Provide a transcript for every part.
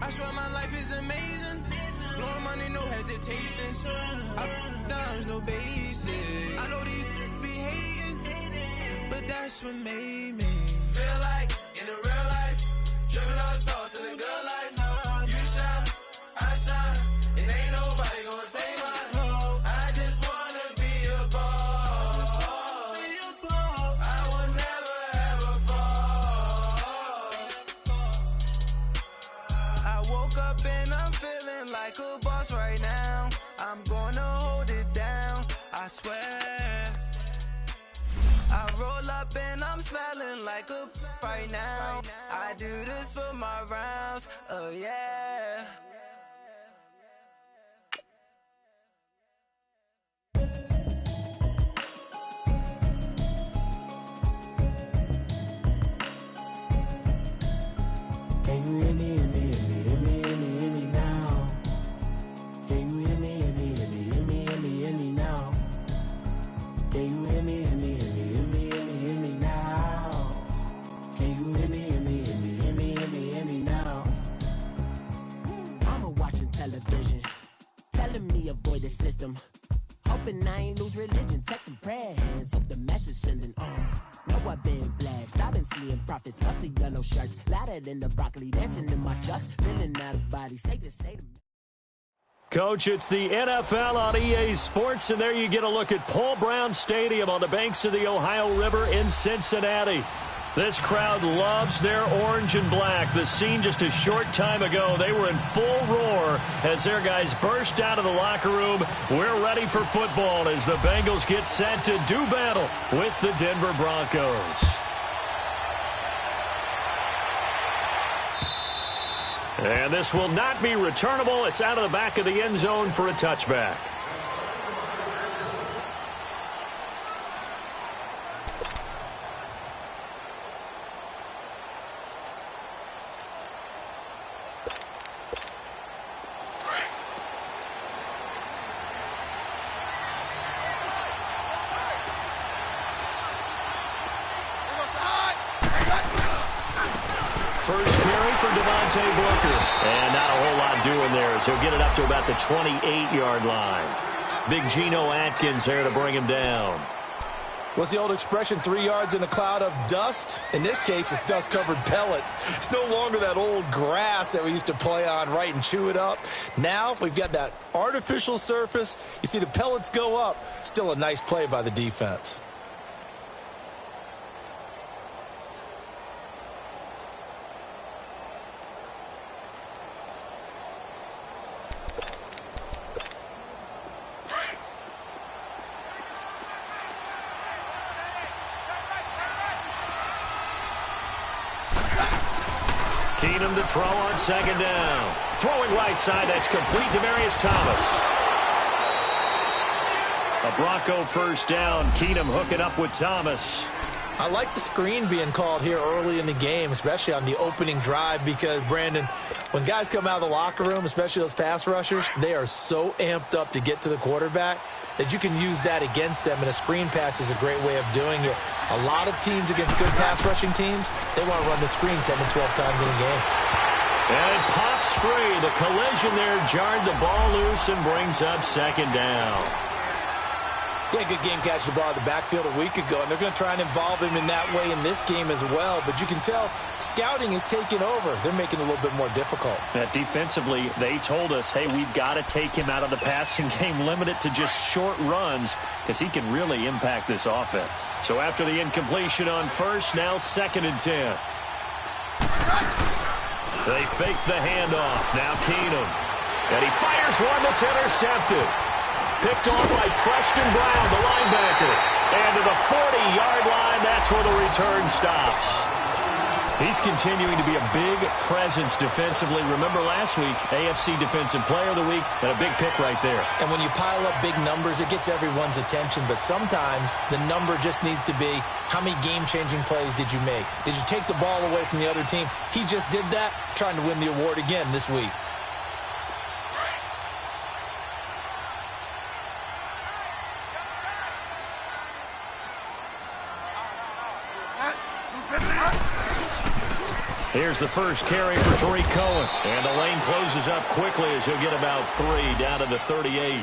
I swear my life is amazing. Blowing money, no hesitation. There's no basic. I know these be hating, but that's what made me feel like in the real life. Dripping all the sauce in the good life. You shine, I shine, and ain't nobody gonna take mine. I just wanna be a boss. I will never ever fall. I woke up and I'm feeling like a boss right now. I'm gonna hold it down, I swear. I roll up and I'm smelling like a right now. I do this for my rounds, oh yeah. Can you hear me, hear me, hear me, hear me, hear me, hear me now? Can you hear me, hear me, hear me, hear me, hear me, hear me now? Can you hear me, hear me, hear me, hear me, hear me, hear me now? Can you hear me, hear me, hear me, hear me, hear me, hear me now? Mama watching television, telling me avoid the system. Hoping I ain't lose religion, texting prayer hands, hope the message sending on. Know I've been blessed, I've been seeing prophets, mostly yellow shirts, louder than the broccoli, dancing in my chucks, feeling out of body, say to me. Coach, it's the NFL on EA Sports, and there you get a look at Paul Brown Stadium on the banks of the Ohio River in Cincinnati. This crowd loves their orange and black. The scene just a short time ago, they were in full roar as their guys burst out of the locker room. We're ready for football as the Bengals get set to do battle with the Denver Broncos. And this will not be returnable. It's out of the back of the end zone for a touchback. First carry for Devontae Booker. And not a whole lot doing there as he'll get it up to about the 28-yard line. Big Geno Atkins there to bring him down. What's the old expression, 3 yards in a cloud of dust? In this case, it's dust-covered pellets. It's no longer that old grass that we used to play on, right, and chew it up. Now we've got that artificial surface. You see the pellets go up. Still a nice play by the defense. Keenum to throw on second down. Throwing right side, that's complete to Demaryius Thomas. A Bronco first down. Keenum hooking up with Thomas. I like the screen being called here early in the game, especially on the opening drive, because, Brandon, when guys come out of the locker room, especially those pass rushers, they are so amped up to get to the quarterback that you can use that against them, and a screen pass is a great way of doing it. A lot of teams against good pass rushing teams, they want to run the screen 10 to 12 times in a game. And it pops free. The collision there jarred the ball loose and brings up second down. He had a good game catching the ball in the backfield a week ago, and they're going to try and involve him in that way in this game as well. But you can tell scouting is taking over. They're making it a little bit more difficult. Defensively, they told us, hey, we've got to take him out of the passing game, limit it to just short runs, because he can really impact this offense. So after the incompletion on first, now 2nd and 10. They fake the handoff. Now Keenum. And he fires one that's intercepted. Picked off by Preston Brown, the linebacker. And to the 40-yard line, that's where the return stops. He's continuing to be a big presence defensively. Remember last week, AFC Defensive Player of the Week, and a big pick right there. And when you pile up big numbers, it gets everyone's attention. But sometimes the number just needs to be, how many game-changing plays did you make? Did you take the ball away from the other team? He just did that, trying to win the award again this week. Here's the first carry for Tariq Cohen. And the lane closes up quickly as he'll get about 3 down to the 38.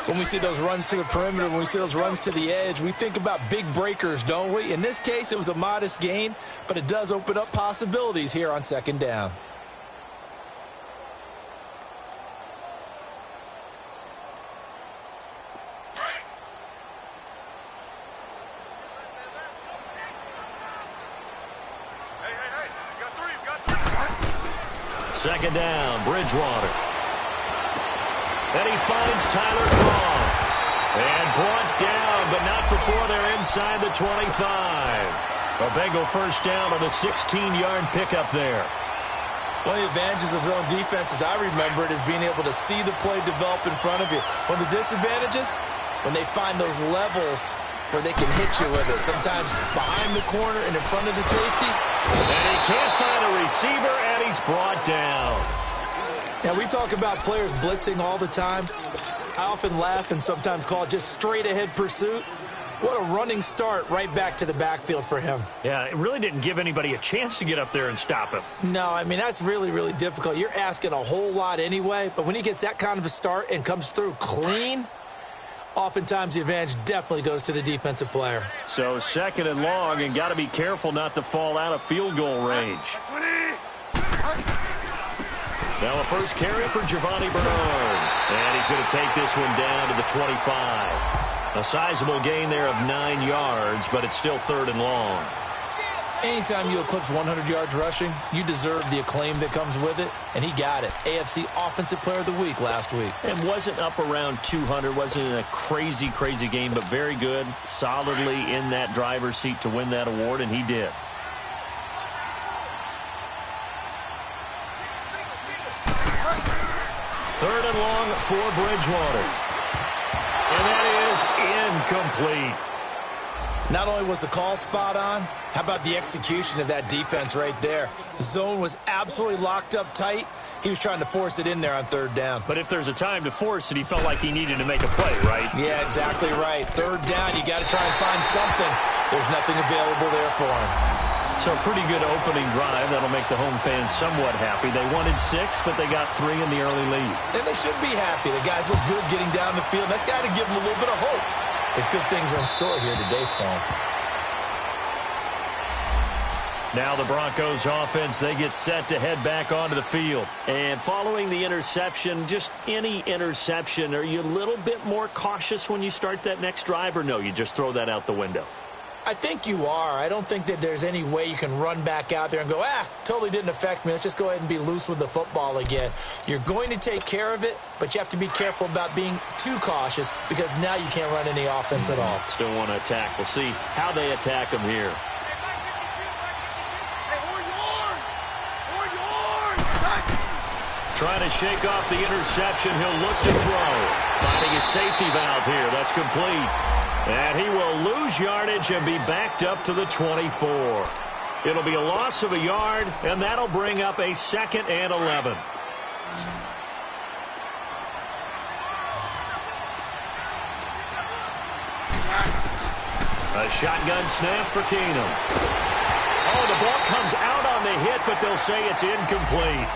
When we see those runs to the perimeter, when we see those runs to the edge, we think about big breakers, don't we? In this case, it was a modest gain, but it does open up possibilities here on second down. Second down, Bridgewater. And he finds Tyler Croft. And brought down, but not before they're inside the 25. A Bengal first down on the 16-yard pickup there. One of the advantages of zone defense, as I remember it, is being able to see the play develop in front of you. One of the disadvantages, when they find those levels where they can hit you with it. Sometimes behind the corner and in front of the safety. And he can't find a receiver, and he's brought down. Now, we talk about players blitzing all the time. I often laugh and sometimes call it just straight-ahead pursuit. What a running start right back to the backfield for him. Yeah, it really didn't give anybody a chance to get up there and stop him. No, I mean, that's really, really difficult. You're asking a whole lot anyway, but when he gets that kind of a start and comes through clean, oftentimes the advantage definitely goes to the defensive player. So second and long, and got to be careful not to fall out of field goal range. Now a first carry for Giovanni Bernard. And he's going to take this one down to the 25. A sizable gain there of 9 yards, but it's still third and long. Anytime you eclipse 100 yards rushing, you deserve the acclaim that comes with it, and he got it. AFC Offensive Player of the Week last week. And wasn't up around 200, wasn't in a crazy, crazy game, but very good, solidly in that driver's seat to win that award, and he did. Third and long for Bridgewater. And that is incomplete. Not only was the call spot on, how about the execution of that defense right there? The zone was absolutely locked up tight. He was trying to force it in there on third down. But if there's a time to force it, he felt like he needed to make a play, right? Yeah, exactly right. Third down, you got to try and find something. There's nothing available there for him. So a pretty good opening drive. That'll make the home fans somewhat happy. They wanted 6, but they got 3 in the early lead. And they should be happy. The guys look good getting down the field. That's got to give them a little bit of hope that good things are in store here today for them. Now the Broncos offense, they get set to head back onto the field. And following the interception, just any interception, are you a little bit more cautious when you start that next drive, or no, you just throw that out the window? I think you are. I don't think that there's any way you can run back out there and go, totally didn't affect me. Let's just go ahead and be loose with the football again. You're going to take care of it, but you have to be careful about being too cautious because now you can't run any offense at all. Still want to attack. We'll see how they attack them here. Trying to shake off the interception. He'll look to throw. Finding his safety valve here. That's complete. And he will lose yardage and be backed up to the 24. It'll be a loss of a yard, and that'll bring up a 2nd and 11. A shotgun snap for Keenum. Oh, the ball comes out on the hit, but they'll say it's incomplete.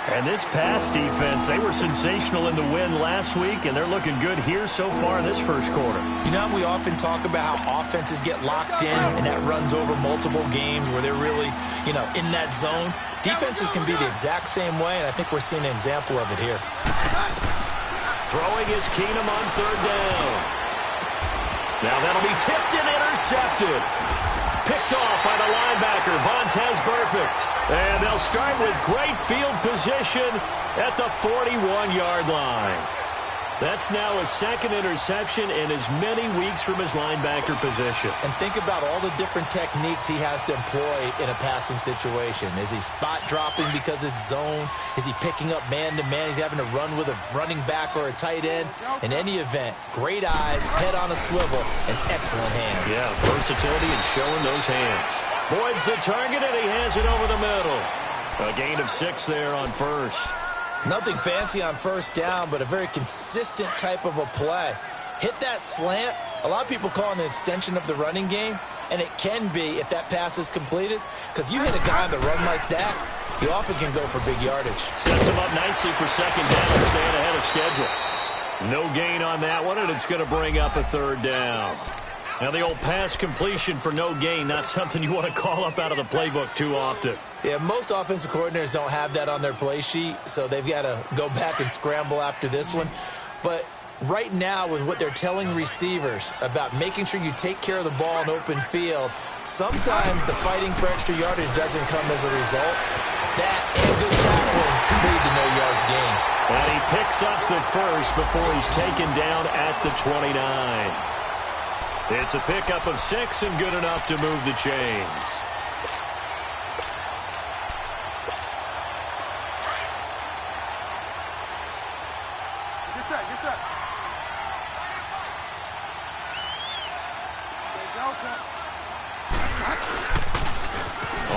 And this pass defense, they were sensational in the win last week, and they're looking good here so far in this first quarter. You know, we often talk about how offenses get locked in, and that runs over multiple games where they're really, in that zone. Defenses can be the exact same way, and I think we're seeing an example of it here. Throwing is Keenum on third down. Now that'll be tipped and intercepted. Picked off by the linebacker, Vontaze Burfict. And they'll start with great field position at the 41-yard line. That's now his 2nd interception in as many weeks from his linebacker position. And think about all the different techniques he has to employ in a passing situation. Is he spot dropping because it's zone? Is he picking up man-to-man? He's having to run with a running back or a tight end. In any event, great eyes, head on a swivel, and excellent hands. Yeah, versatility and showing those hands. Boyd's the target, and he has it over the middle. A gain of 6 there on first. Nothing fancy on first down, but a very consistent type of a play. Hit that slant. A lot of people call it an extension of the running game. And it can be if that pass is completed, because you hit a guy on the run like that, you often can go for big yardage. Sets him up nicely for second down, staying ahead of schedule. No gain on that one, and it's going to bring up a third down. Now, the old pass completion for no gain, not something you want to call up out of the playbook too often. Yeah, most offensive coordinators don't have that on their play sheet, so they've got to go back and scramble after this one. But right now, with what they're telling receivers about making sure you take care of the ball in open field, sometimes the fighting for extra yardage doesn't come as a result. That and good tackling can lead to no yards gained. And he picks up the first before he's taken down at the 29. It's a pickup of 6 and good enough to move the chains. Get set.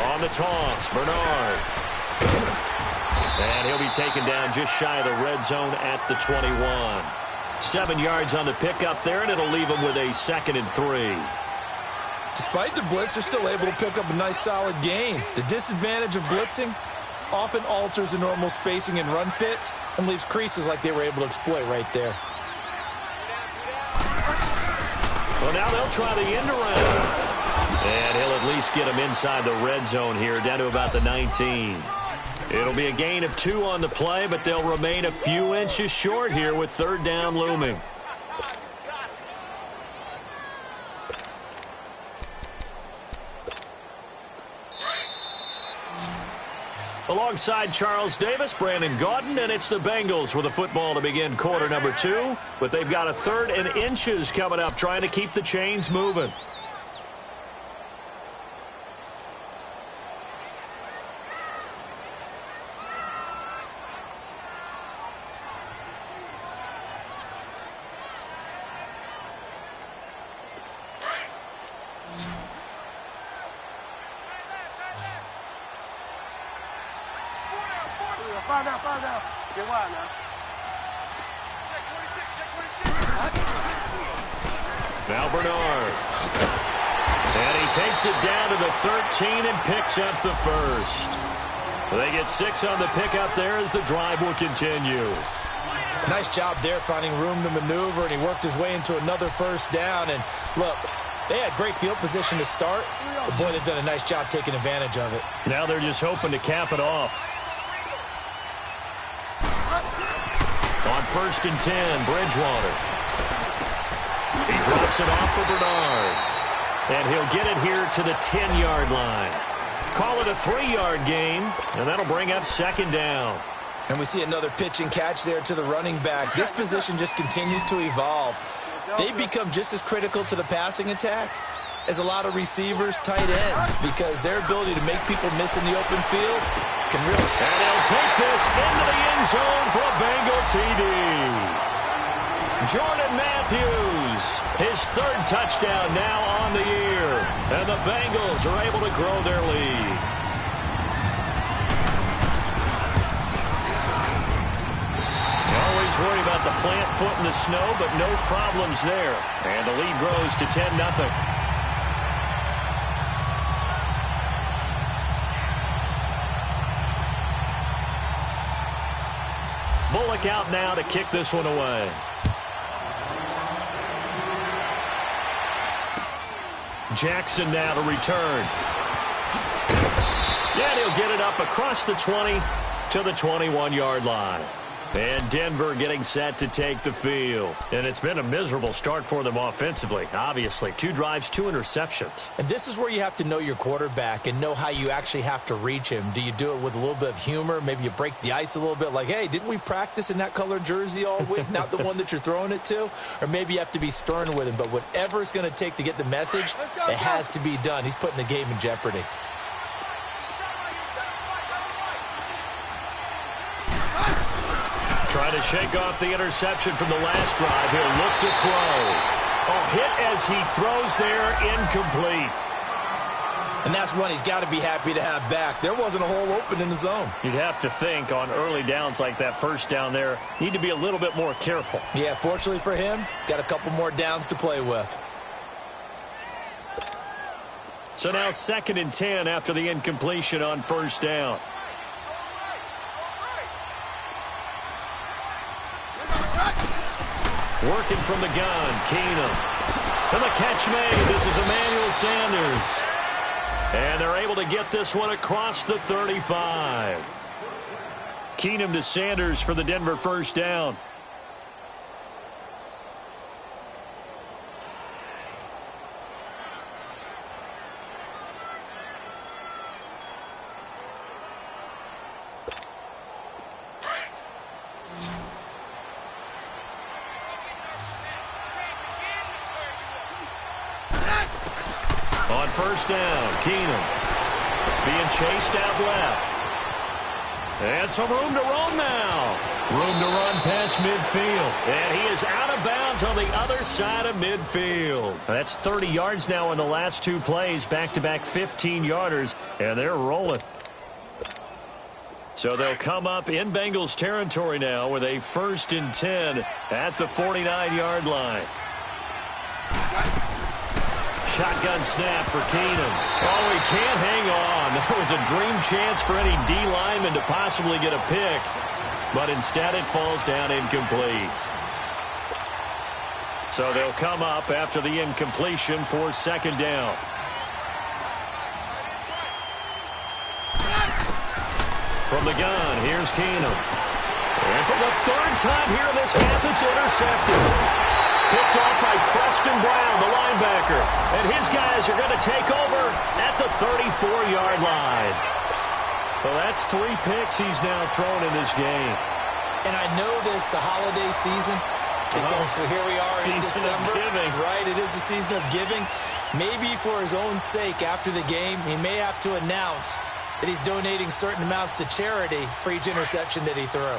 On the toss, Bernard. And he'll be taken down just shy of the red zone at the 21. 7 yards on the pickup there, and it'll leave him with a 2nd and 3. Despite the blitz, they're still able to pick up a nice solid gain. The disadvantage of blitzing often alters the normal spacing and run fits and leaves creases like they were able to exploit right there. Well, now they'll try the end around. And he'll at least get him inside the red zone here, down to about the 19. It'll be a gain of 2 on the play, but they'll remain a few inches short here with third down looming. Alongside Charles Davis, Brandon Gaudin, and it's the Bengals with a football to begin quarter number 2. But they've got a 3rd and inches coming up, trying to keep the chains moving. Five down. Get wide now. Check 26. Now Bernard. And he takes it down to the 13 and picks up the first. They get 6 on the pickup there as the drive will continue. Nice job there finding room to maneuver, and he worked his way into another first down. And look, they had great field position to start, but boy, they've done a nice job taking advantage of it. Now they're just hoping to cap it off. On 1st and 10, Bridgewater. He drops it off for Bernard. And he'll get it here to the 10-yard line. Call it a 3-yard gain, and that'll bring up 2nd down. And we see another pitch and catch there to the running back. This position just continues to evolve. They've become just as critical to the passing attack as a lot of receivers, tight ends, because their ability to make people miss in the open field can really... And he'll take this into the end zone for a Bengal TD. Jordan Matthews, his 3rd touchdown now on the year. And the Bengals are able to grow their lead. Always worry about the plant foot in the snow, but no problems there. And the lead grows to 10-0. Bullock out now to kick this one away. Jackson now to return. And he'll get it up across the 20 to the 21-yard line. And Denver getting set to take the field. And it's been a miserable start for them offensively, obviously. 2 drives, 2 interceptions. And this is where you have to know your quarterback and know how you actually have to reach him. Do you do it with a little bit of humor? Maybe you break the ice a little bit like, hey, didn't we practice in that color jersey all week? Not the one that you're throwing it to? Or maybe you have to be stern with him. But whatever it's going to take to get the message, it has to be done. He's putting the game in jeopardy. Trying to shake off the interception from the last drive. He'll look to throw. Oh, hit as he throws there, incomplete. And that's one he's got to be happy to have back. There wasn't a hole open in the zone. You'd have to think on early downs like that first down there, need to be a little bit more careful. Yeah, fortunately for him, got a couple more downs to play with. So now 2nd and 10 after the incompletion on first down. Working from the gun, Keenum. And the catch made. This is Emmanuel Sanders. And they're able to get this one across the 35. Keenum to Sanders for the Denver first down. On first down, Keenum being chased out left. And some room to roam now. Room to run past midfield. And he is out of bounds on the other side of midfield. That's 30 yards now in the last 2 plays. Back-to-back 15-yarders. And they're rolling. So they'll come up in Bengals territory now with a 1st and 10 at the 49-yard line. Shotgun snap for Keenum. Oh, he can't hang on. That was a dream chance for any D lineman to possibly get a pick. But instead it falls down incomplete. So they'll come up after the incompletion for 2nd down. From the gun, here's Keenum. And for the 3rd time here in this half, it's intercepted. Picked off by Preston Brown, the linebacker. And his guys are going to take over at the 34-yard line. Well, that's 3 picks he's now thrown in this game. And I know this, the holiday season, because here we are in December. Giving. Right, it is the season of giving. Maybe for his own sake after the game, he may have to announce that he's donating certain amounts to charity for each interception that he threw.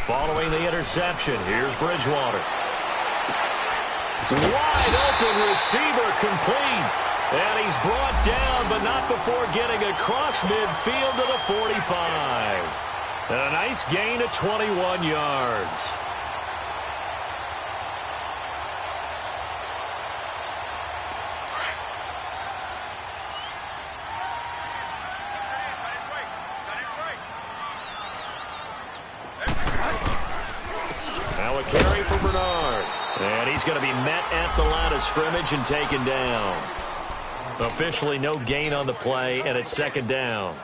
Following the interception, here's Bridgewater. Wide open receiver complete. And he's brought down, but not before getting across midfield to the 45. And a nice gain of 21 yards. Now a carry for Bernard. And he's going to be met at the line of scrimmage and taken down. Officially no gain on the play, and it's 2nd down.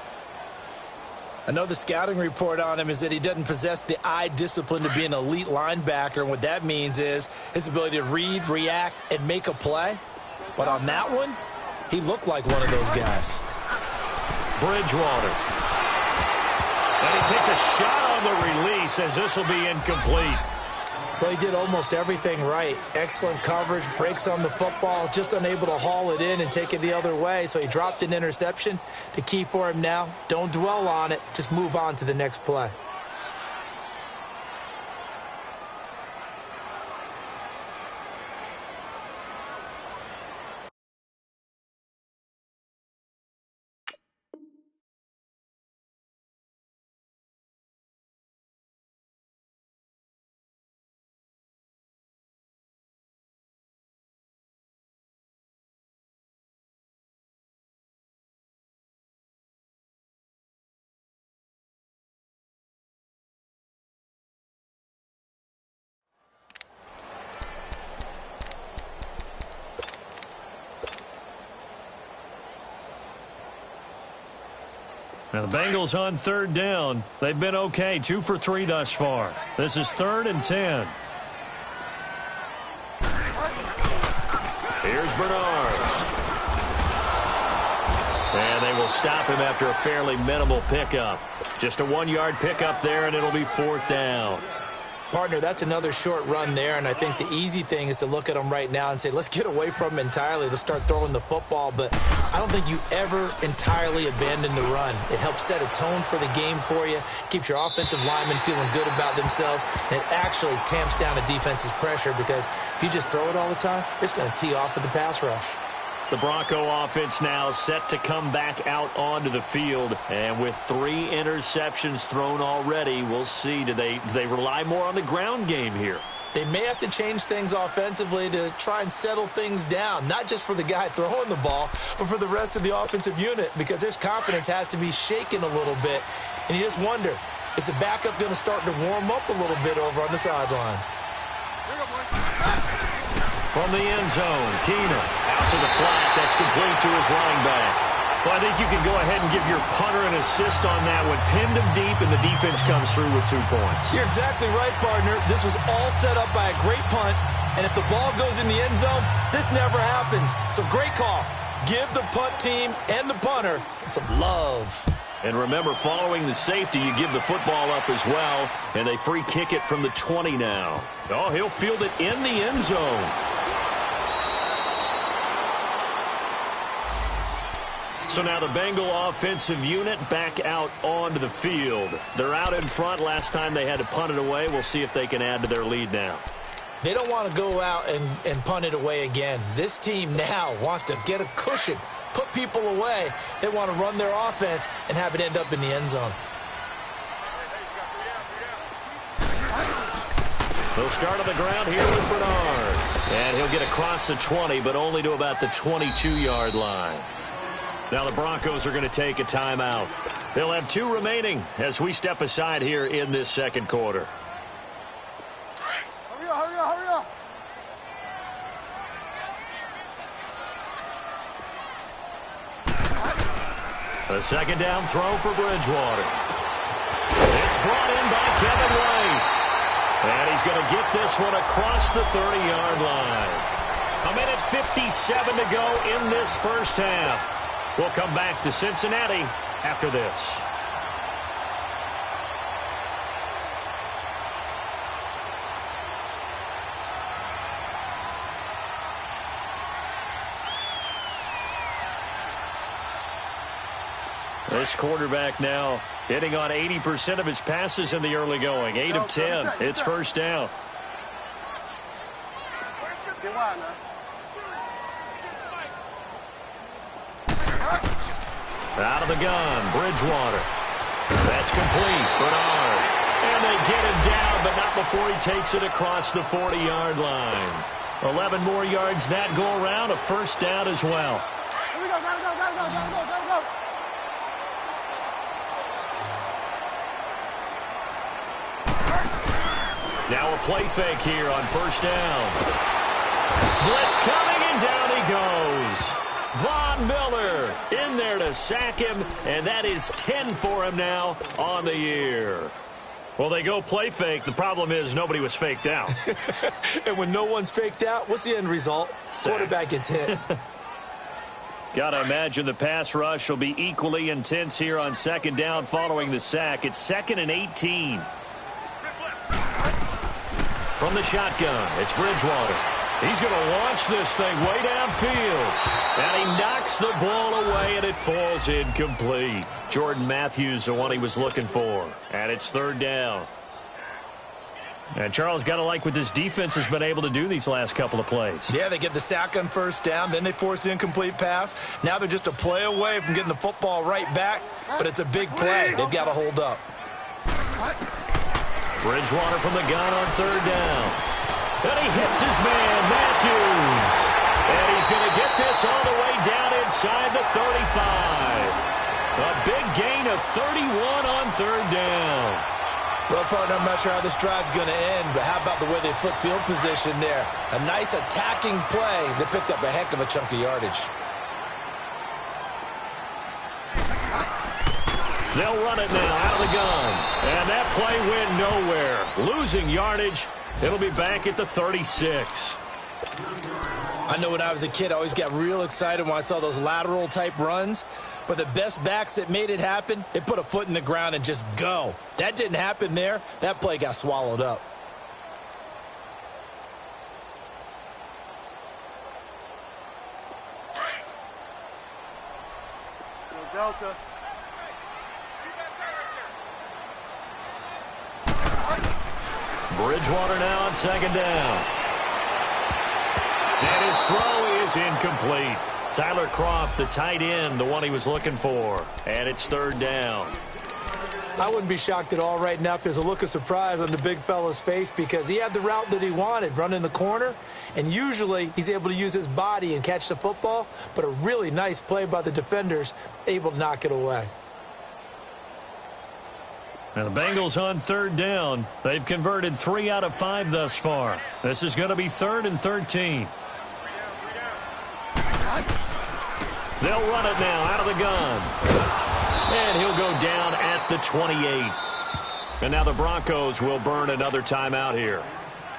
I know the scouting report on him is that he doesn't possess the eye discipline to be an elite linebacker. And what that means is his ability to read, react, and make a play. But on that one, he looked like one of those guys. Bridgewater. And he takes a shot on the release as this will be incomplete. Well, he did almost everything right. Excellent coverage, breaks on the football, just unable to haul it in and take it the other way. So he dropped an interception. The key for him now, don't dwell on it. Just move on to the next play. Now the Bengals on 3rd down. They've been okay, 2 for 3 thus far. This is 3rd and 10. Here's Bernard. And they will stop him after a fairly minimal pickup. Just a 1-yard pickup there, and it'll be 4th down. Partner, that's another short run there, and I think the easy thing is to look at him right now and say, let's get away from him entirely. Let's start throwing the football, but I don't think you ever entirely abandon the run. It helps set a tone for the game for you, keeps your offensive linemen feeling good about themselves, and it actually tamps down a defense's pressure because if you just throw it all the time, it's going to tee off with the pass rush. The Bronco offense now set to come back out onto the field. And with 3 interceptions thrown already, we'll see. Do they rely more on the ground game here? They may have to change things offensively to try and settle things down, not just for the guy throwing the ball, but for the rest of the offensive unit, because their confidence has to be shaken a little bit. And you just wonder, is the backup going to start to warm up a little bit over on the sideline? From the end zone, Keenum out to the flat. That's complete to his running back. Well, I think you can go ahead and give your punter an assist on that one. Pinned him deep, and the defense comes through with 2 points. You're exactly right, partner. This was all set up by a great punt, and if the ball goes in the end zone, this never happens. So great call. Give the punt team and the punter some love. And remember, following the safety, you give the football up as well, and they free kick it from the 20 now. Oh, he'll field it in the end zone. So now the Bengal offensive unit back out onto the field. They're out in front. Last time they had to punt it away. We'll see if they can add to their lead now. They don't want to go out and punt it away again. This team now wants to get a cushion, put people away. They want to run their offense and have it end up in the end zone. They'll start on the ground here with Bernard. And he'll get across the 20, but only to about the 22-yard line. Now the Broncos are going to take a timeout. They'll have 2 remaining as we step aside here in this second quarter. Hurry up, hurry up, hurry up. A second down throw for Bridgewater. It's brought in by Kevin White. And he's going to get this one across the 30-yard line. 1:57 to go in this first half. We'll come back to Cincinnati after this. This quarterback now hitting on 80% of his passes in the early going. 8 of 10. It's first down. Out of the gun, Bridgewater. That's complete. Bernard. And they get him down, but not before he takes it across the 40-yard line. 11 more yards that go around, a first down as well. Here we go, go. Now a play fake here on first down. Blitz coming, and down he goes. Von Miller in there to sack him, and that is 10 for him now on the year. Well, they go play fake. The problem is nobody was faked out. And when no one's faked out, what's the end result? Quarterback gets hit. Got to imagine the pass rush will be equally intense here on second down following the sack. It's 2nd and 18. From the shotgun, it's Bridgewater. He's going to launch this thing way downfield. And he knocks the ball away, and it falls incomplete. Jordan Matthews, the one he was looking for. And it's third down. And Charles, got to like what this defense has been able to do these last couple of plays. Yeah, they get the sack on first down, then they force the incomplete pass. Now they're just a play away from getting the football right back, but it's a big play. They've got to hold up. Bridgewater from the gun on third down. And he hits his man, Matthews. And he's going to get this all the way down inside the 35. A big gain of 31 on third down. Well, partner, I'm not sure how this drive's going to end, but how about the way they flip field position there? A nice attacking play that picked up a heck of a chunk of yardage. They'll run it now out of the gun. And that play went nowhere. Losing yardage. It'll be back at the 36. I know when I was a kid, I always got real excited when I saw those lateral type runs. But the best backs that made it happen, they put a foot in the ground and just go. That didn't happen there. That play got swallowed up. Go Delta. Bridgewater now on second down. And his throw is incomplete. Tyler Croft, the tight end, the one he was looking for. And it's third down. I wouldn't be shocked at all right now if there's a look of surprise on the big fella's face because he had the route that he wanted, running the corner, and usually he's able to use his body and catch the football, but a really nice play by the defenders, able to knock it away. Now the Bengals on third down. They've converted 3 out of 5 thus far. This is going to be 3rd and 13. They'll run it now out of the gun. And he'll go down at the 28. And now the Broncos will burn another timeout here,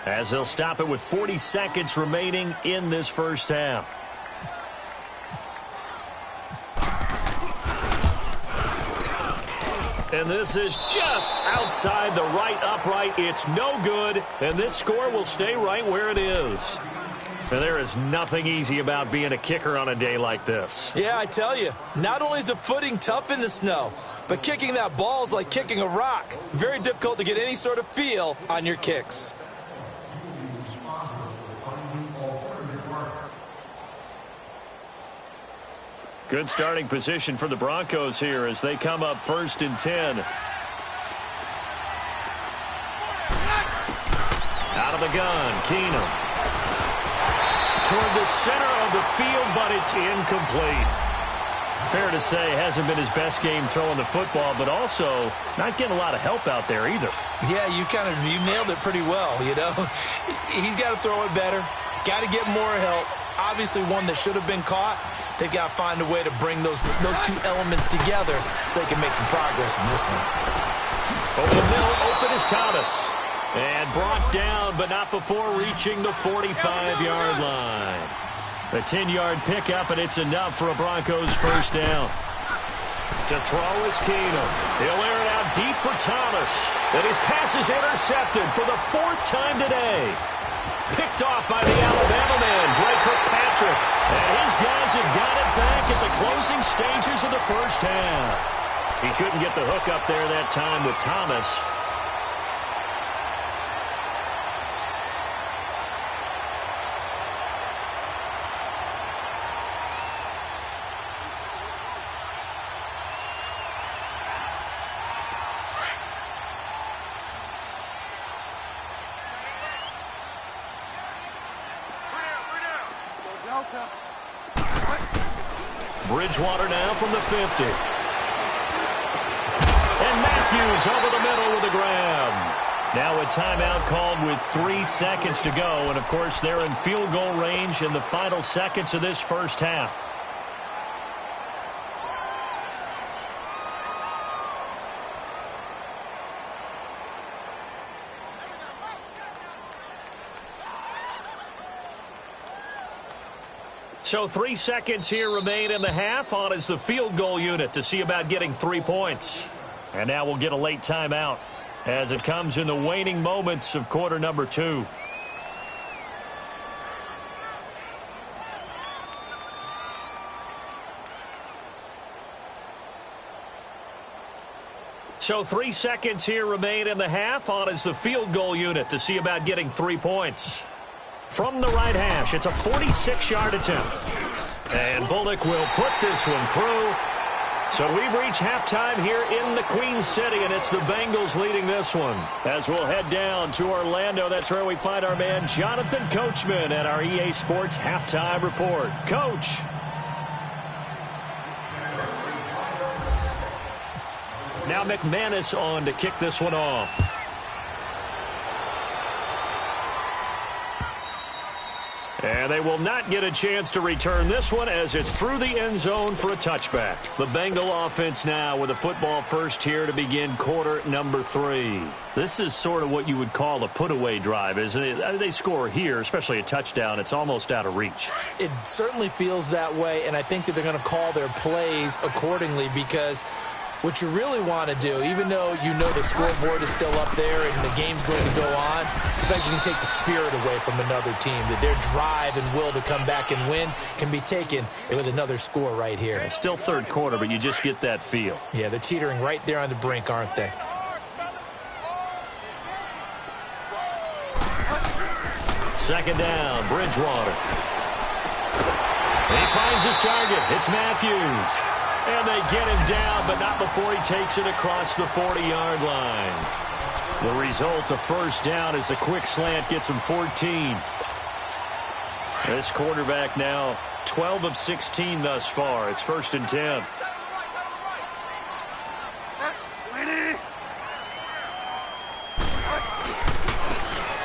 as they'll stop it with 40 seconds remaining in this first half. And this is just outside the right upright. It's no good, and this score will stay right where it is. And there is nothing easy about being a kicker on a day like this. Yeah, I tell you, not only is the footing tough in the snow, but kicking that ball is like kicking a rock. Very difficult to get any sort of feel on your kicks. Good starting position for the Broncos here as they come up 1st and 10. Out of the gun, Keenum. Toward the center of the field, but it's incomplete. Fair to say, hasn't been his best game throwing the football, but also not getting a lot of help out there either. Yeah, you nailed it pretty well, you know. He's got to throw it better, got to get more help. Obviously one that should have been caught. They've got to find a way to bring those two elements together so they can make some progress in this one. Over the middle, open is Thomas. And brought down, but not before reaching the 45-yard line. A 10-yard pickup, and it's enough for a Broncos first down. To throw is Keenum. He'll air it out deep for Thomas. And his pass is intercepted for the 4th time today. Picked off by the Alabama man, Dre Kirkpatrick. And his guys have got it back at the closing stages of the first half. He couldn't get the hook up there that time with Thomas. Bridgewater now from the 50. And Matthews over the middle with a grab. Now a timeout called with 3 seconds to go. And, of course, they're in field goal range in the final seconds of this first half. So 3 seconds here remain in the half. On is the field goal unit to see about getting 3 points. And now we'll get a late timeout as it comes in the waning moments of quarter number 2. So 3 seconds here remain in the half. On is the field goal unit to see about getting 3 points. From the right hash, it's a 46-yard attempt. And Bullock will put this one through. So we've reached halftime here in the Queen City, and it's the Bengals leading this one. As we'll head down to Orlando, that's where we find our man Jonathan Coachman at our EA Sports Halftime Report. Coach. Now McManus on to kick this one off. And they will not get a chance to return this one as it's through the end zone for a touchback. The Bengal offense now with a football first here to begin quarter number 3. This is sort of what you would call a put-away drive, isn't it? I mean, they score here, especially a touchdown. It's almost out of reach. It certainly feels that way, and I think that they're going to call their plays accordingly because what you really want to do, even though you know the scoreboard is still up there and the game's going to go on, in fact, you can take the spirit away from another team, that their drive and will to come back and win can be taken with another score right here. It's still third quarter, but you just get that feel. Yeah, they're teetering right there on the brink, aren't they? Second down, Bridgewater. He finds his target. It's Matthews. And they get him down, but not before he takes it across the 40-yard line. The result, a first down, as the quick slant gets him 14. This quarterback now 12 of 16 thus far. It's 1st and 10.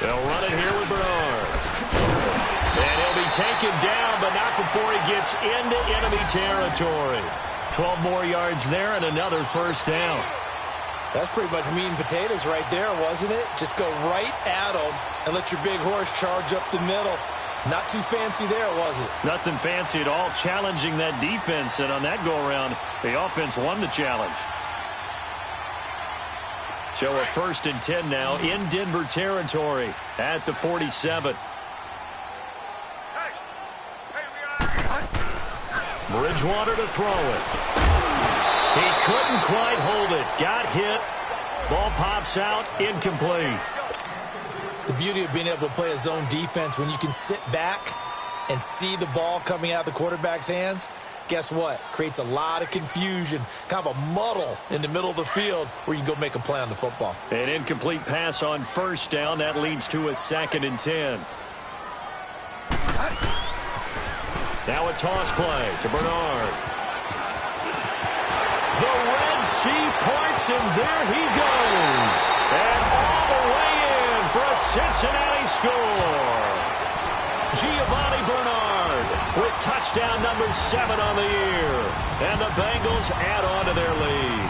They'll run it here with Bernard. And he'll be taken down, but not before he gets into enemy territory. 12 more yards there and another first down. That's pretty much meat and potatoes right there, wasn't it? Just go right at them and let your big horse charge up the middle. Not too fancy there, was it? Nothing fancy at all, challenging that defense. And on that go-around, the offense won the challenge. So a 1st and 10 now in Denver territory at the 47. Bridgewater to throw it. He couldn't quite hold it. Got hit. Ball pops out. Incomplete. The beauty of being able to play a zone defense, when you can sit back and see the ball coming out of the quarterback's hands, guess what? Creates a lot of confusion, kind of a muddle in the middle of the field where you can go make a play on the football. An incomplete pass on first down. That leads to a 2nd and 10. Now a toss play to Bernard. The Red Sea parts, and there he goes. And all the way in for a Cincinnati score. Giovanni Bernard with touchdown number 7 on the year. And the Bengals add on to their lead.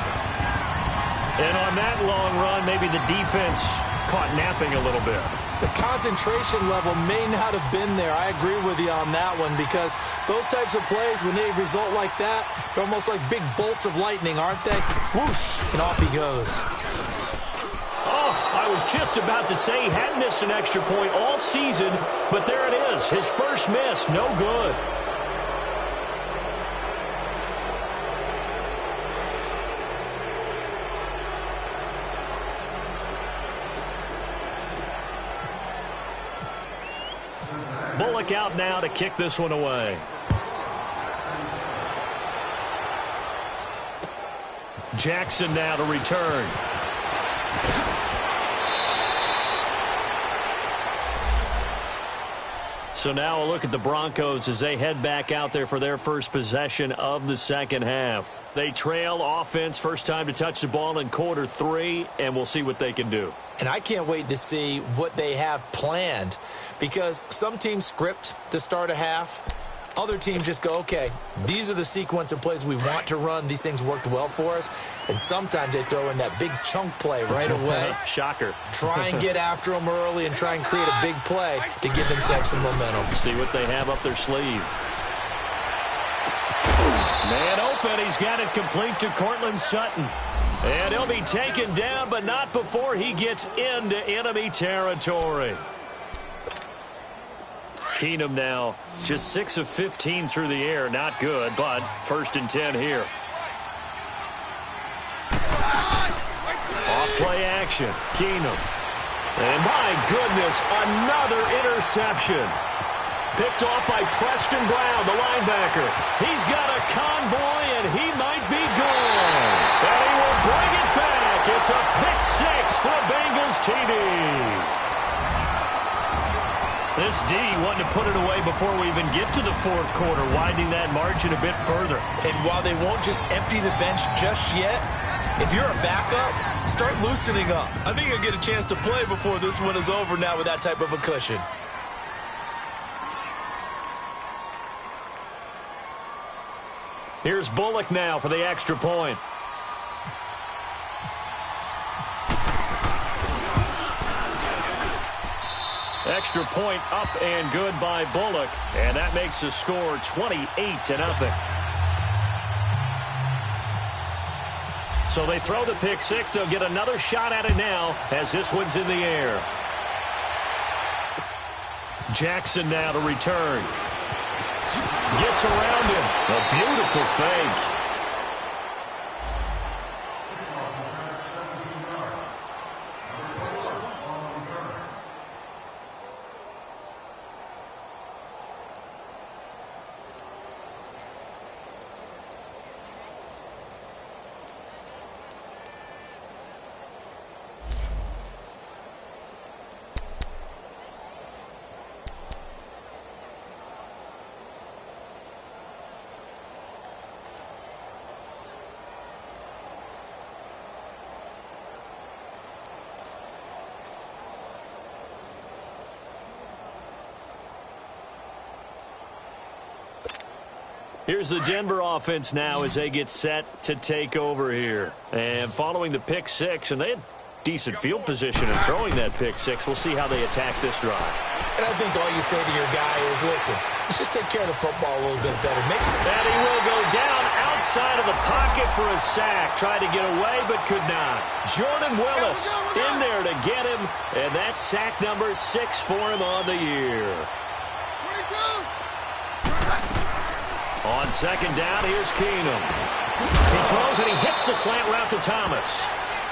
And on that long run, maybe the defense caught napping a little bit. The concentration level may not have been there. I agree with you on that one, because those types of plays, when they result like that, they're almost like big bolts of lightning, aren't they? Whoosh, and off he goes. Oh, I was just about to say he hadn't missed an extra point all season, but there it is. His first miss, no good. Bullock out now to kick this one away. Jackson now to return. So now a look at the Broncos as they head back out there for their first possession of the second half. They trail offense, first time to touch the ball in quarter 3, and we'll see what they can do. And I can't wait to see what they have planned, because some teams script to start a half. Other teams just go, okay, these are the sequence of plays we want to run. These things worked well for us. And sometimes they throw in that big chunk play right away. Shocker. Try and get after them early and try and create a big play to give themselves some momentum. See what they have up their sleeve. Man open. He's got it complete to Cortland Sutton. And he'll be taken down, but not before he gets into enemy territory. Keenum now just 6 of 15 through the air. Not good, but 1st and 10 here. Off play action. Keenum. And my goodness, another interception. Picked off by Preston Brown, the linebacker. He's got a convoy, and he might be gone. And he will bring it back. It's a pick 6 for Bengals TD. This D wanting to put it away before we even get to the 4th quarter, widening that margin a bit further. And while they won't just empty the bench just yet, if you're a backup, start loosening up. I think you'll get a chance to play before this one is over now with that type of a cushion. Here's Bullock now for the extra point. Extra point up and good by Bullock. And that makes the score 28-0. So they throw the pick 6. They'll get another shot at it now as this one's in the air. Jackson now to return. Gets around him. A beautiful fake. Here's the Denver offense now as they get set to take over here. And following the pick six, and they had decent field position in throwing that pick six. We'll see how they attack this drive. And I think all you say to your guy is, listen, let's just take care of the football a little bit better. And he will go down outside of the pocket for a sack. Tried to get away, but could not. Jordan Willis in there to get him, and that's sack number 6 for him on the year. On second down, here's Keenum. He throws and he hits the slant route to Thomas.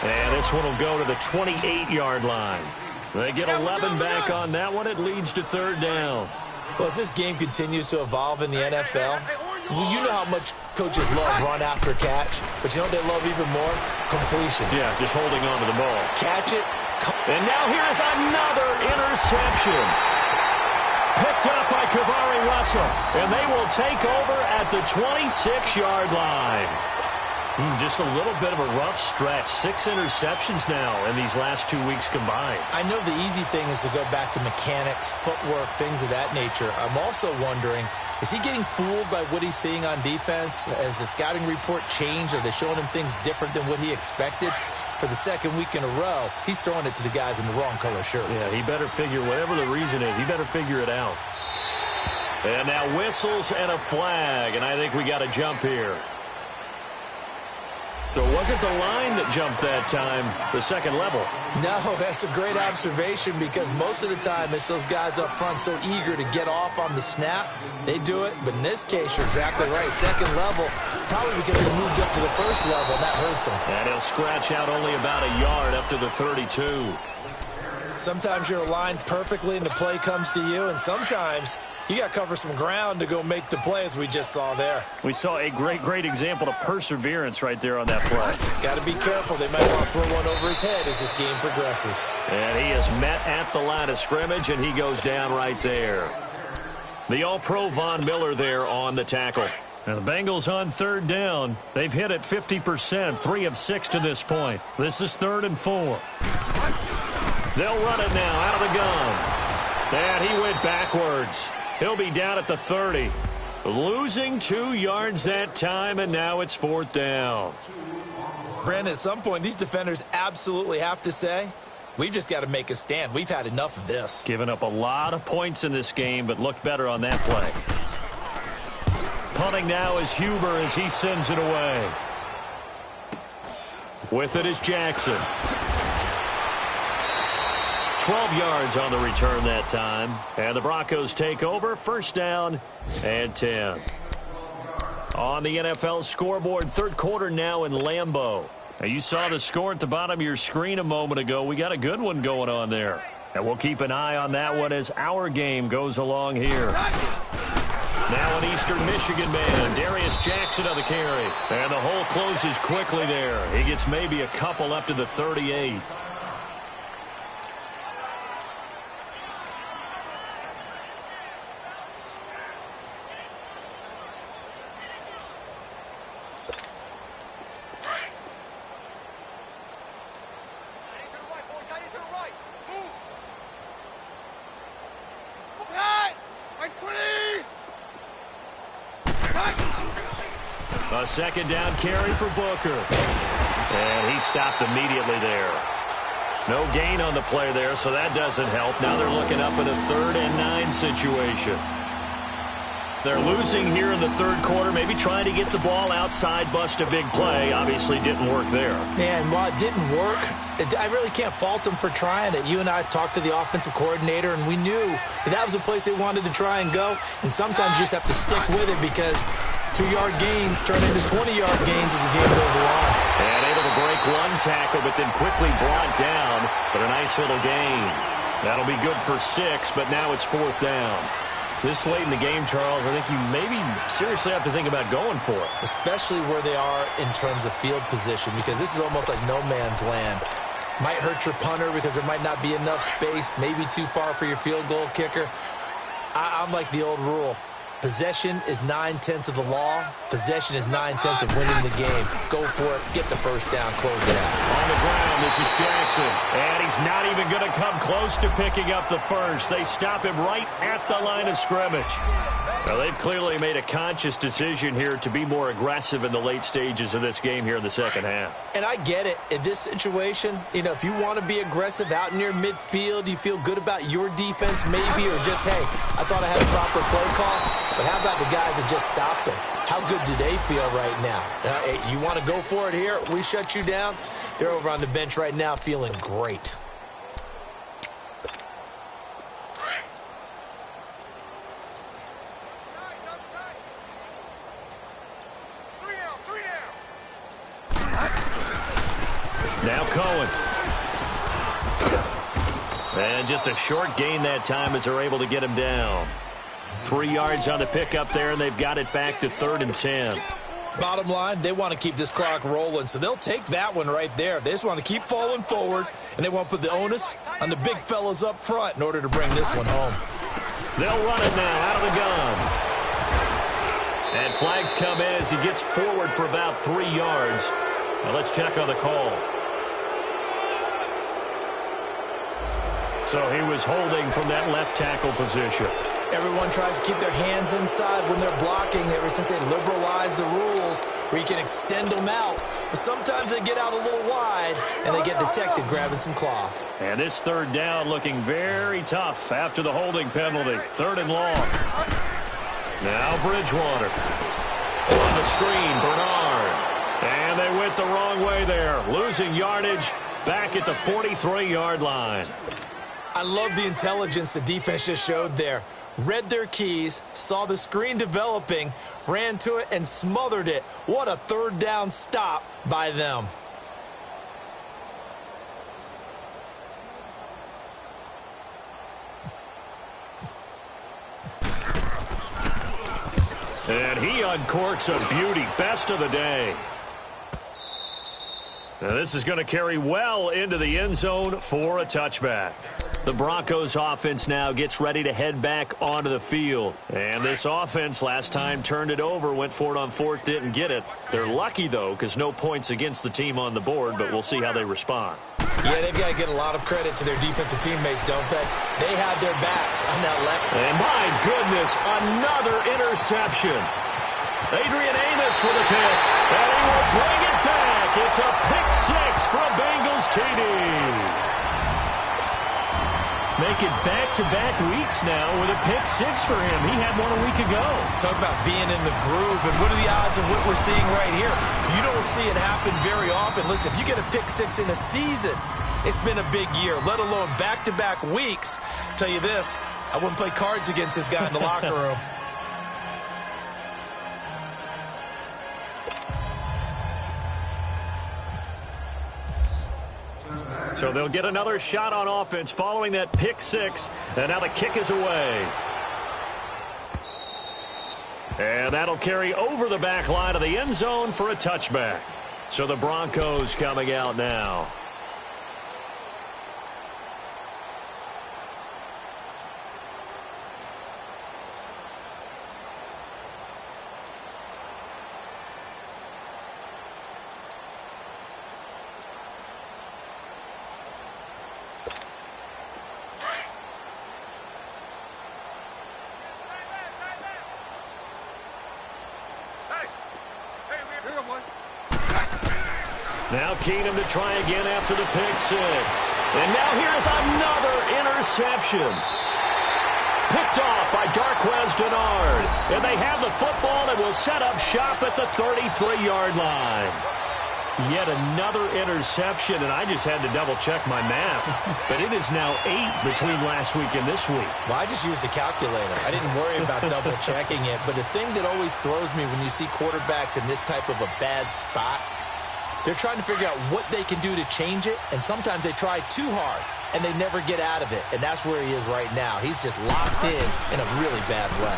And this one will go to the 28-yard line. They get 11 back on that one. It leads to third down. Well, as this game continues to evolve in the NFL, you know how much coaches love run after catch, but you know what they love even more? Completion. Yeah, just holding on to the ball. Catch it. And now here's another interception. Picked up by Kavari Russell, and they will take over at the 26-yard line. Just a little bit of a rough stretch. 6 interceptions now in these last 2 weeks combined. I know the easy thing is to go back to mechanics, footwork, things of that nature. I'm also wondering, is he getting fooled by what he's seeing on defense? Has the scouting report changed? Are they showing him things different than what he expected? For the second week in a row, he's throwing it to the guys in the wrong color shirts. Yeah, he better figure, whatever the reason is, he better figure it out. And now whistles and a flag, and I think we got a jump here. So it wasn't the line that jumped that time, the second level. No, that's a great observation because most of the time it's those guys up front so eager to get off on the snap. They do it, but in this case, you're exactly right. Second level, probably because they moved up to the first level, and that hurts them. And he'll scratch out only about a yard up to the 32. Sometimes you're aligned perfectly and the play comes to you, and sometimes you got to cover some ground to go make the play, as we just saw there. We saw a great example of perseverance right there on that play. Got to be careful. They might want to throw one over his head as this game progresses. And he is met at the line of scrimmage, and he goes down right there. The All-Pro Von Miller there on the tackle. Now the Bengals on third down. They've hit it 50%, 3 of 6 to this point. This is 3rd and 4. They'll run it now out of the gun. And he went backwards. He'll be down at the 30. Losing 2 yards that time, and now it's 4th down. Brandon, at some point, these defenders absolutely have to say, we've just got to make a stand. We've had enough of this. Giving up a lot of points in this game, but looked better on that play. Punting now is Huber as he sends it away. With it is Jackson. 12 yards on the return that time. And the Broncos take over. 1st down and 10. On the NFL scoreboard, 3rd quarter now in Lambeau. Now you saw the score at the bottom of your screen a moment ago. We got a good one going on there. And we'll keep an eye on that one as our game goes along here. Now an Eastern Michigan man, Darius Jackson on the carry. And the hole closes quickly there. He gets maybe a couple up to the 38. A 2nd down carry for Booker. And he stopped immediately there. No gain on the play there, so that doesn't help. Now they're looking up at a 3rd and 9 situation. They're losing here in the 3rd quarter, maybe trying to get the ball outside, bust a big play. Obviously didn't work there. And while it didn't work, I really can't fault them for trying it. You and I talked to the offensive coordinator, and we knew that was a place they wanted to try and go. And sometimes you just have to stick with it because 2-yard gains turn into 20-yard gains as the game goes along. And able to break one tackle, but then quickly brought down. But a nice little gain. That'll be good for 6, but now it's 4th down. This late in the game, Charles, I think you maybe seriously have to think about going for it. Especially where they are in terms of field position, because this is almost like no man's land. Might hurt your punter because there might not be enough space, maybe too far for your field goal kicker. I'm like the old rule. Possession is 9/10 of the law. Possession is 9/10 of winning the game. Go for it. Get the first down. Close it out. On the ground, this is Jackson. And he's not even going to come close to picking up the first. They stop him right at the line of scrimmage. Now, they've clearly made a conscious decision here to be more aggressive in the late stages of this game here in the second half. And I get it. In this situation, if you want to be aggressive out near midfield, you feel good about your defense maybe, or just, hey, I thought I had a proper play call. But how about the guys that just stopped them? How good do they feel right now? You want to go for it here? We shut you down. They're over on the bench right now feeling great. Now Cohen. And just a short gain that time as they're able to get him down. 3 yards on the pickup there, and they've got it back to 3rd and 10. Bottom line, they want to keep this clock rolling, so they'll take that one right there. They just want to keep falling forward, and they want to put the onus on the big fellas up front in order to bring this one home. They'll run it now out of the gun. And flags come in as he gets forward for about 3 yards. Now let's check on the call. So he was holding from that left tackle position. Everyone tries to keep their hands inside when they're blocking ever since they liberalized the rules where you can extend them out. But sometimes they get out a little wide and they get detected grabbing some cloth. And this 3rd down looking very tough after the holding penalty. 3rd and long. Now Bridgewater. On the screen, Bernard. And they went the wrong way there. Losing yardage back at the 43-yard line. I love the intelligence the defense just showed there. Read their keys, saw the screen developing, ran to it, and smothered it. What a 3rd down stop by them. And he uncorks a beauty. Best of the day. Now this is going to carry well into the end zone for a touchback. The Broncos offense now gets ready to head back onto the field. And this offense last time turned it over, went for it on 4th, didn't get it. They're lucky, though, because no points against the team on the board, but we'll see how they respond. Yeah, they've got to get a lot of credit to their defensive teammates, don't they? They had their backs on that left. And my goodness, another interception. Adrian Amos with a pick, and he will bring it back. It's a pick 6 from Bengals TD. Make it back-to-back weeks now with a pick 6 for him. He had one a week ago. Talk about being in the groove, and what are the odds of what we're seeing right here? You don't see it happen very often. Listen, if you get a pick 6 in a season, it's been a big year, let alone back-to-back weeks. I'll tell you this, I wouldn't play cards against this guy in the locker room. So they'll get another shot on offense following that pick 6. And now the kick is away. And that'll carry over the back line of the end zone for a touchback. So the Broncos coming out now. Now Keenum to try again after the pick 6. And now here's another interception. Picked off by Darquez Dennard. And they have the football and will set up shop at the 33-yard line. Yet another interception, and I just had to double-check my math. But it is now 8 between last week and this week. Well, I just used a calculator. I didn't worry about double-checking it. But the thing that always throws me when you see quarterbacks in this type of a bad spot, they're trying to figure out what they can do to change it, and sometimes they try too hard, and they never get out of it, and that's where he is right now. He's just locked in a really bad way.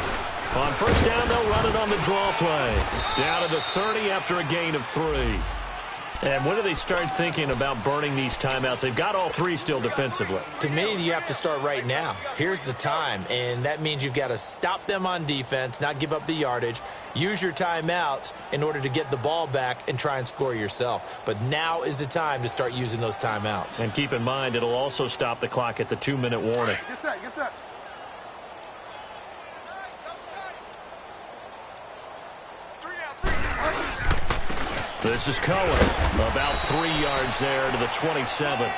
On first down, they'll run it on the draw play. Down to the 30 after a gain of 3. And when do they start thinking about burning these timeouts? They've got all three still defensively. To me, you have to start right now. Here's the time, and that means you've got to stop them on defense, not give up the yardage, use your timeouts in order to get the ball back and try and score yourself. But now is the time to start using those timeouts. And keep in mind, it'll also stop the clock at the 2-minute warning. Get set, get set. This is Cohen, about 3 yards there to the 27.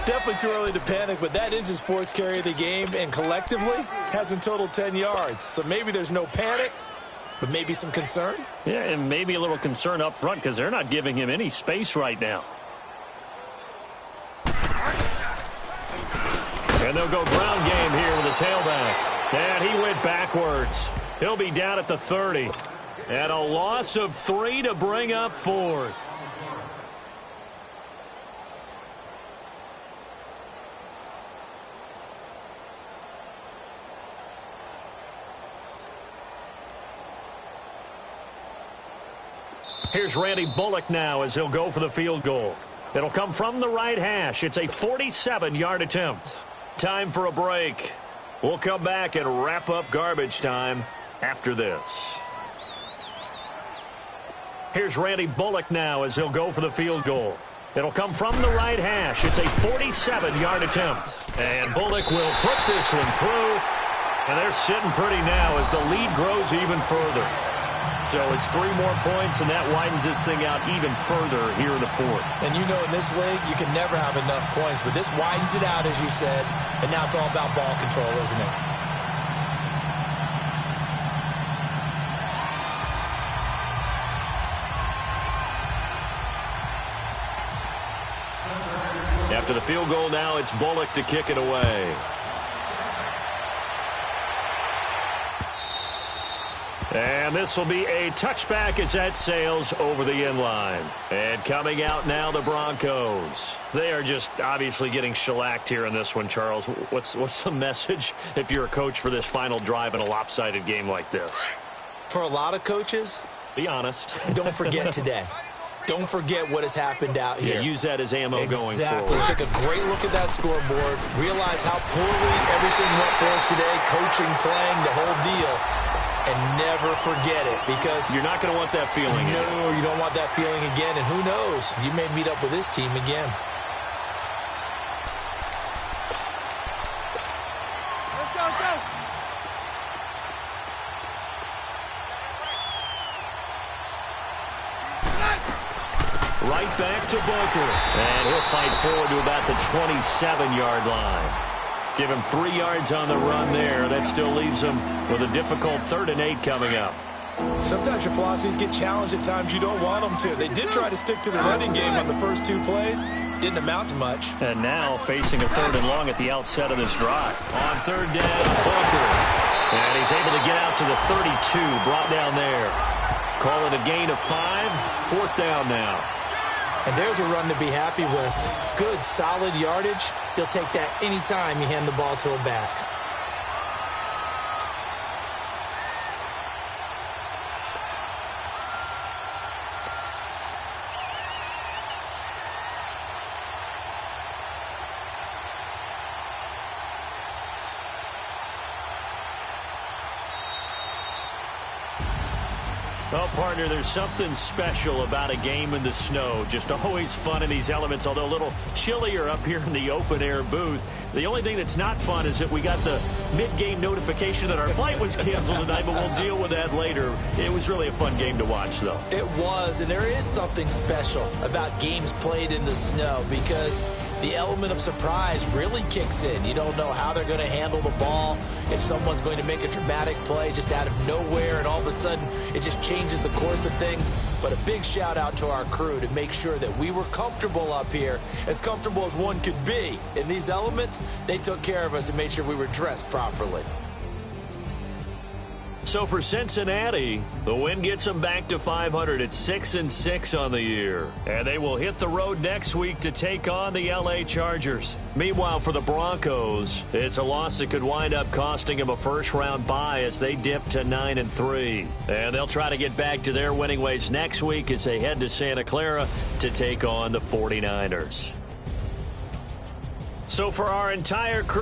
Definitely too early to panic, but that is his fourth carry of the game, and collectively has in total 10 yards. So maybe there's no panic, but maybe some concern. Yeah, and maybe a little concern up front because they're not giving him any space right now. And they'll go ground game here with a tailback. And he went backwards. He'll be down at the 30. And a loss of 3 to bring up 4th. Here's Randy Bullock now as he'll go for the field goal. It'll come from the right hash. It's a 47-yard attempt. Time for a break. We'll come back and wrap up garbage time after this. Here's Randy Bullock now as he'll go for the field goal. It'll come from the right hash. It's a 47-yard attempt. And Bullock will put this one through. And they're sitting pretty now as the lead grows even further. So it's 3 more points, and that widens this thing out even further here in the 4th. And you know in this league, you can never have enough points. But this widens it out, as you said. And now it's all about ball control, isn't it? After the field goal now, it's Bullock to kick it away. And this will be a touchback as that sails over the end line. And coming out now, the Broncos. They are just obviously getting shellacked here in this one, Charles. What's the message if you're a coach for this final drive in a lopsided game like this? For a lot of coaches, be honest. Don't forget today. Don't forget what has happened out here. Yeah, use that as ammo going forward. Exactly. Take a great look at that scoreboard. Realize how poorly everything went for us today. Coaching, playing, the whole deal. And never forget it, because you're not going to want that feeling again. No, you don't want that feeling again. And who knows? You may meet up with this team again. Let's go, let's go. Right back to Booker. And he'll fight forward to about the 27-yard line. Give him 3 yards on the run there. That still leaves him with a difficult 3rd and 8 coming up. Sometimes your philosophies get challenged at times you don't want them to. They did try to stick to the running game on the first 2 plays. Didn't amount to much. And now facing a 3rd and long at the outset of this drive. On 3rd down, Booker. And he's able to get out to the 32. Brought down there. Call it a gain of 5. 4th down now. And there's a run to be happy with. Good, solid yardage. He'll take that anytime you hand the ball to him back. Well, partner, there's something special about a game in the snow. Just always fun in these elements, although a little chillier up here in the open-air booth. The only thing that's not fun is that we got the mid-game notification that our flight was canceled tonight, but we'll deal with that later. It was really a fun game to watch, though. It was, and there is something special about games played in the snow because the element of surprise really kicks in. You don't know how they're going to handle the ball, if someone's going to make a dramatic play just out of nowhere, and all of a sudden it just changes the course of things. But a big shout out to our crew to make sure that we were comfortable up here, as comfortable as one could be. In these elements, they took care of us and made sure we were dressed properly. So for Cincinnati, the win gets them back to 500 at 6-6 on the year. And they will hit the road next week to take on the LA Chargers. Meanwhile, for the Broncos, it's a loss that could wind up costing them a first-round bye as they dip to 9-3. And they'll try to get back to their winning ways next week as they head to Santa Clara to take on the 49ers. So for our entire crew,